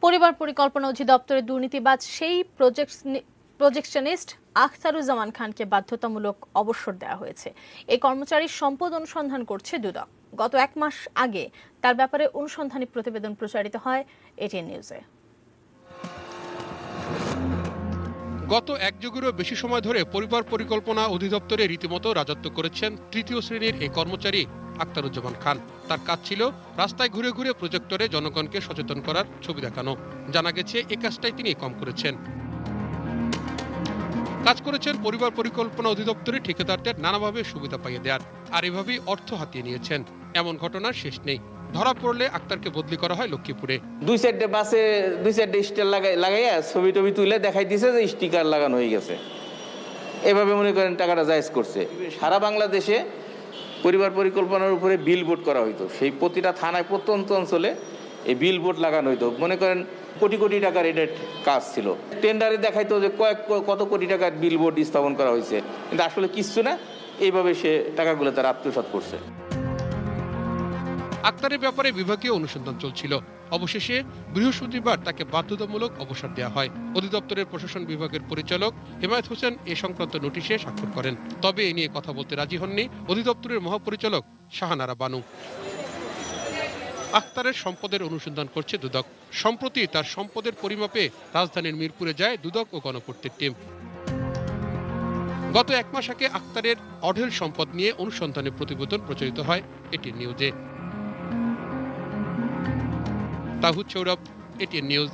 পরিবার পরিকল্পনা অধিদপ্তরের দুর্নীতিবাজ সেই প্রজেকশনিস্ট আখতারুজ্জামান খানকে বাধ্যতামূলক অবসর দেওয়া হয়েছে। এই কর্মচারীর সম্পদ অনুসন্ধান করছে দুদক। গত 1 মাস আগে তার ব্যাপারে অনুসন্ধানী প্রতিবেদন প্রচারিত হয় এটিএন নিউজে। গত 1 যুগেরও বেশি সময় ধরে পরিবার পরিকল্পনা অধিদপ্তরে রীতিমতো রাজত্ব করেছেন তৃতীয় শ্রেণীর এই কর্মচারী আখতারুজ্জামান খান। তার কাজ ছিল রাস্তায় ঘুরে ঘুরে প্রজেক্টরে জনগণকে সচেতন করার ছবি দেখানো। জানা গেছে এই কাজটাই তিনি কম করেছেন। কাজ করেছেন পরিবার পরিকল্পনা অধিদপ্তরে ঠিকাদারদের নানাভাবে সুবিধা পাইয়ে দেওয়ার, আর এভাবেই অর্থ হাতিয়ে নিয়েছেন। এমন ঘটনার শেষ নেই। ধরা পড়লে আক্তারকে বদলি করা হয় লক্ষ্মীপুরে। 2 সাইডে বাসে 2 সাইডে স্টিকার লাগাইয়া ছবি টবি তুলে দেখাই দিছে যে স্টিকার লাগানো হয়ে গেছে। এভাবে মনে করেন টাকাটা জায়েজ করছে। সারা বাংলাদেশে পরিবার পরিকল্পনার উপরে বিলবোর্ড করা হইতো। সেই প্রতিটা থানায় প্রত্যন্ত অঞ্চলে এই বিলবোর্ড লাগানো হইতো। মনে করেন কোটি কোটি টাকার এটা কাজ ছিল। টেন্ডারে দেখাইতো যে কত কোটি টাকার বিলবোর্ড স্থাপন করা হয়েছে, কিন্তু আসলে কিচ্ছু না। এইভাবে সে টাকাগুলো তারা আত্মসাৎ করছে। আক্তারের ব্যাপারে বিভাগীয় অনুসন্ধান চলছিল। অবশেষে বৃহস্পতিবার তাকে বাধ্যতামূলক অবসর দেওয়া হয়। অধিদপ্তরের প্রশাসন বিভাগের পরিচালক হেমায়েত হোসেন এ সংক্রান্ত নোটিশে স্বাক্ষর করেন। তবে এ নিয়ে কথা বলতে রাজি হননি অধিদপ্তরের মহাপরিচালক শাহানারা বানু। আক্তারের সম্পদের অনুসন্ধান করছে দুদক। সম্প্রতি তার সম্পদের পরিমাপে রাজধানীর মিরপুরে যায় দুদক ও গণপূর্তের টিম। গত 1 মাস আগে আক্তারের অঢেল সম্পদ নিয়ে অনুসন্ধানী প্রতিবেদন প্রচারিত হয় এটিএন নিউজে। Towhid Sourav, ATN news.